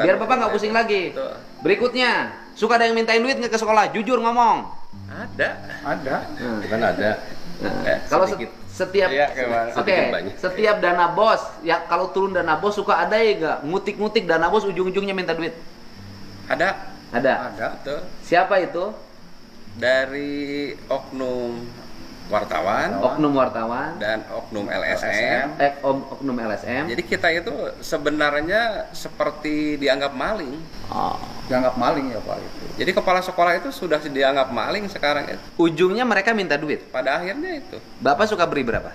Biar Bapak nggak pusing lagi. Betul. Berikutnya, suka ada yang mintain duit nggak ke sekolah? Jujur ngomong. Ada. Bukan ada. Kalau sedikit. setiap Iya, kayak oke, sedikit banyak. setiap dana bos, ya kalau turun dana bos suka ada ya nggak? Ngutik-ngutik dana bos ujung-ujungnya minta duit. Ada. Ada. Betul. Siapa itu? Dari oknum wartawan Oknum wartawan, dan oknum LSM. oknum LSM. Jadi kita itu sebenarnya seperti dianggap maling. Oh. Dianggap maling ya Pak itu. Jadi kepala sekolah itu sudah dianggap maling sekarang itu. Ujungnya mereka minta duit. Pada akhirnya itu. Bapak suka beri berapa?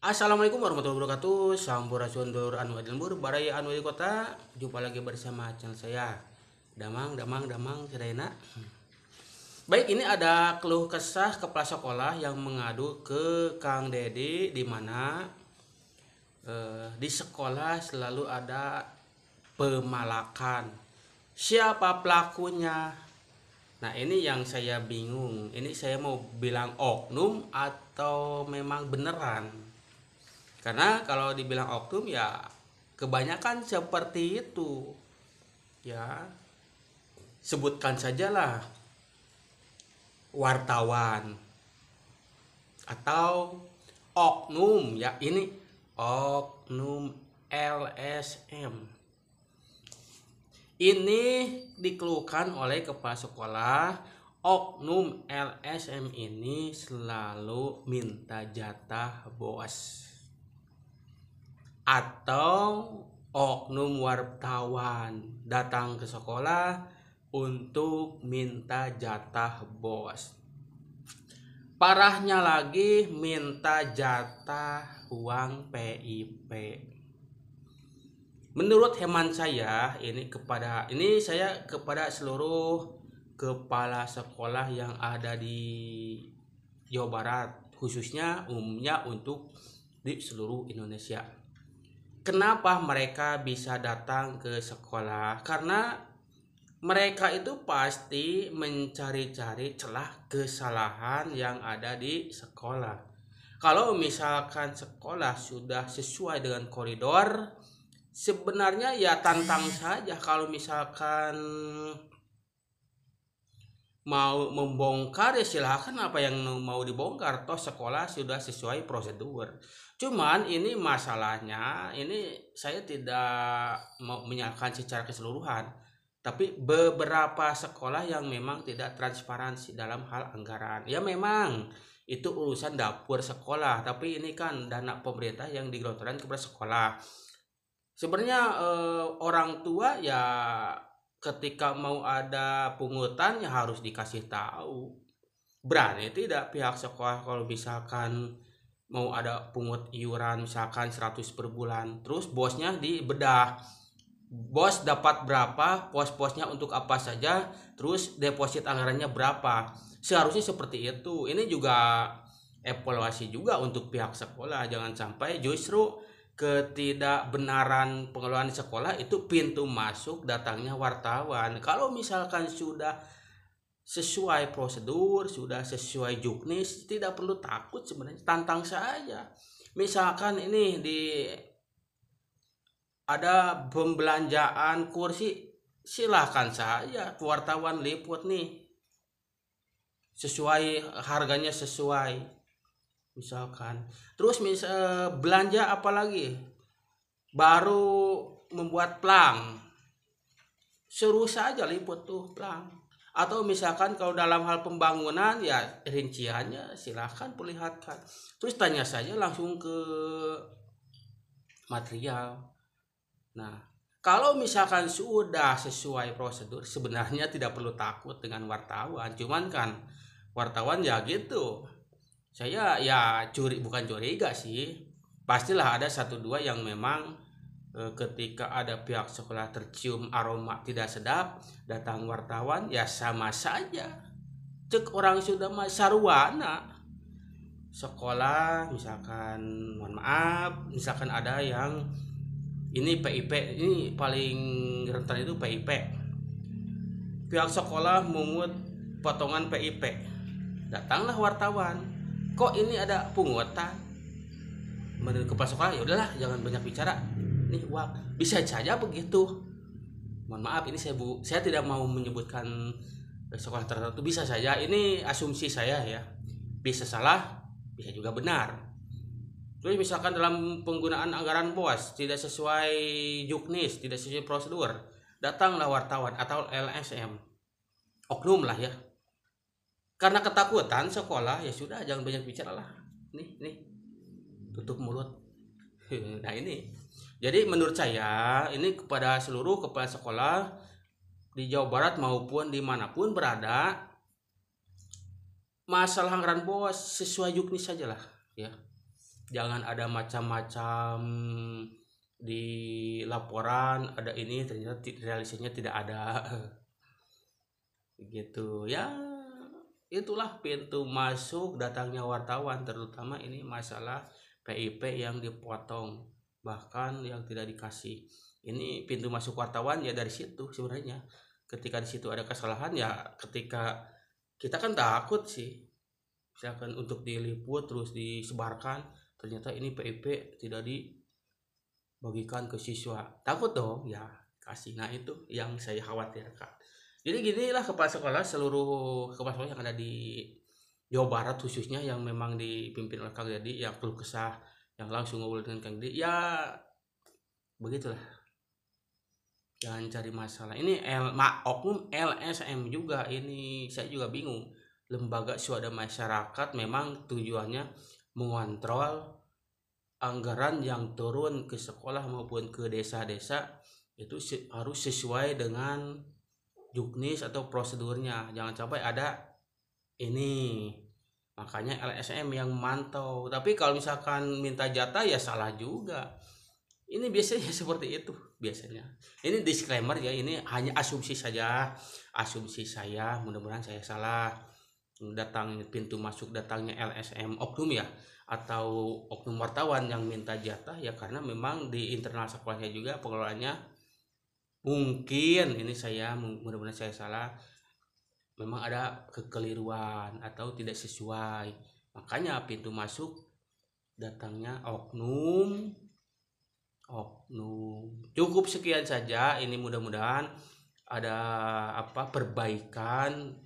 Assalamualaikum warahmatullahi wabarakatuh. Sampurasun dulur anu adilmur baraya anu di kota. Jumpa lagi bersama channel saya. Damang sedayana. Baik, ini ada keluh kesah kepala sekolah yang mengadu ke Kang Dedi di mana di sekolah selalu ada pemalakan. Siapa pelakunya? Nah, ini yang saya bingung. Ini saya mau bilang oknum atau memang beneran? Karena kalau dibilang oknum ya kebanyakan seperti itu. Ya. Sebutkan sajalah wartawan atau oknum, ya ini oknum LSM. Ini dikeluhkan oleh kepala sekolah. Oknum LSM ini selalu minta jatah bos. Atau oknum wartawan datang ke sekolah untuk minta jatah bos. Parahnya lagi minta jatah uang PIP. Menurut hemat saya, ini saya kepada seluruh kepala sekolah yang ada di Jawa Barat, khususnya umumnya untuk di seluruh Indonesia. Kenapa mereka bisa datang ke sekolah? Karena mereka itu pasti mencari-cari celah kesalahan yang ada di sekolah. Kalau misalkan sekolah sudah sesuai dengan koridor, sebenarnya ya tantang saja kalau misalkan mau membongkar ya silahkan, apa yang mau dibongkar, toh sekolah sudah sesuai prosedur. Cuman ini masalahnya, ini saya tidak mau menyalahkan secara keseluruhan, tapi beberapa sekolah yang memang tidak transparansi dalam hal anggaran. Ya memang itu urusan dapur sekolah, tapi ini kan dana pemerintah yang digelontorkan kepada sekolah. Sebenarnya orang tua ya ketika mau ada pungutan ya harus dikasih tahu. Berani tidak pihak sekolah kalau misalkan mau ada pungut iuran misalkan 100 per bulan, terus bosnya dibedah. Bos dapat berapa, pos-posnya untuk apa saja, terus deposit anggarannya berapa. Seharusnya seperti itu. Ini juga evaluasi juga untuk pihak sekolah. Jangan sampai justru ketidakbenaran pengelolaan sekolah itu pintu masuk datangnya wartawan. Kalau misalkan sudah sesuai prosedur, sudah sesuai juknis, tidak perlu takut sebenarnya, tantang saja. Misalkan ini ada pembelanjaan kursi, silahkan saja wartawan liput nih, sesuai harganya sesuai misalkan. Terus belanja apa lagi, baru membuat plang, suruh saja liput tuh plang. Atau misalkan kalau dalam hal pembangunan ya rinciannya silahkan perlihatkan. Terus tanya saja langsung ke material. Nah, kalau misalkan sudah sesuai prosedur, sebenarnya tidak perlu takut dengan wartawan. Cuman kan wartawan ya gitu. Saya ya bukan curiga sih. Pastilah ada satu dua yang memang ketika ada pihak sekolah tercium aroma tidak sedap, datang wartawan ya sama saja. Cek orang sudah sarwana sekolah misalkan, mohon maaf, misalkan ada yang ini PIP, ini paling rentan itu PIP. Pihak sekolah mungut potongan PIP. Datanglah wartawan. Kok ini ada pungutan? Menurut kepala sekolah ya udahlah jangan banyak bicara. Nih uang Bisa saja begitu. Mohon maaf, ini saya tidak mau menyebutkan sekolah tertentu. Bisa saja, ini asumsi saya ya. Bisa salah, bisa juga benar. Terus misalkan dalam penggunaan anggaran BOS tidak sesuai juknis, tidak sesuai prosedur, datanglah wartawan atau LSM, oknum lah ya. Karena ketakutan sekolah, ya sudah, jangan banyak bicara lah. Nih, tutup mulut. Nah ini, jadi menurut saya ini kepada seluruh kepala sekolah di Jawa Barat maupun dimanapun berada, masalah anggaran BOS sesuai juknis saja lah ya. Jangan ada macam-macam di laporan ada ini ternyata realisasinya tidak ada. Gitu ya. Itulah pintu masuk datangnya wartawan, terutama ini masalah PIP yang dipotong bahkan yang tidak dikasih. Ini pintu masuk wartawan ya dari situ sebenarnya. Ketika di situ ada kesalahan ya, ketika kita kan takut sih misalkan untuk diliput terus disebarkan ternyata ini PIP tidak dibagikan ke siswa, takut dong ya kasih. Nah itu yang saya khawatirkan. Jadi ginilah kepala sekolah, seluruh kepala sekolah yang ada di Jawa Barat khususnya yang memang dipimpin oleh Kang Dedi, yang keluh kesah, yang langsung ngobrol dengan Kang Dedi, ya begitulah. Jangan cari masalah. Ini oknum LSM juga, ini saya juga bingung. Lembaga swadaya masyarakat memang tujuannya mengontrol anggaran yang turun ke sekolah maupun ke desa-desa itu harus sesuai dengan juknis atau prosedurnya, jangan sampai ada ini. Makanya LSM yang mantau. Tapi kalau misalkan minta jatah ya salah juga. Ini biasanya seperti itu biasanya. Ini disclaimer ya, ini hanya asumsi saja, asumsi saya, mudah-mudahan saya salah. Datang pintu masuk datangnya LSM oknum ya, atau oknum wartawan yang minta jatah ya karena memang di internal sekolahnya juga pengelolanya mungkin, ini saya mudah-mudahan saya salah, memang ada kekeliruan atau tidak sesuai, makanya pintu masuk datangnya oknum. Cukup sekian saja, ini mudah-mudahan ada perbaikan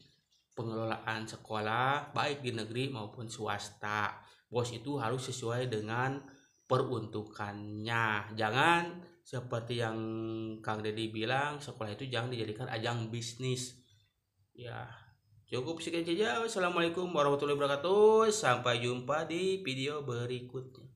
pengelolaan sekolah baik di negeri maupun swasta. BOS itu harus sesuai dengan peruntukannya, jangan seperti yang Kang Dedi bilang, sekolah itu jangan dijadikan ajang bisnis. Ya, cukup sekian saja. Wassalamualaikum warahmatullahi wabarakatuh. Sampai jumpa di video berikutnya.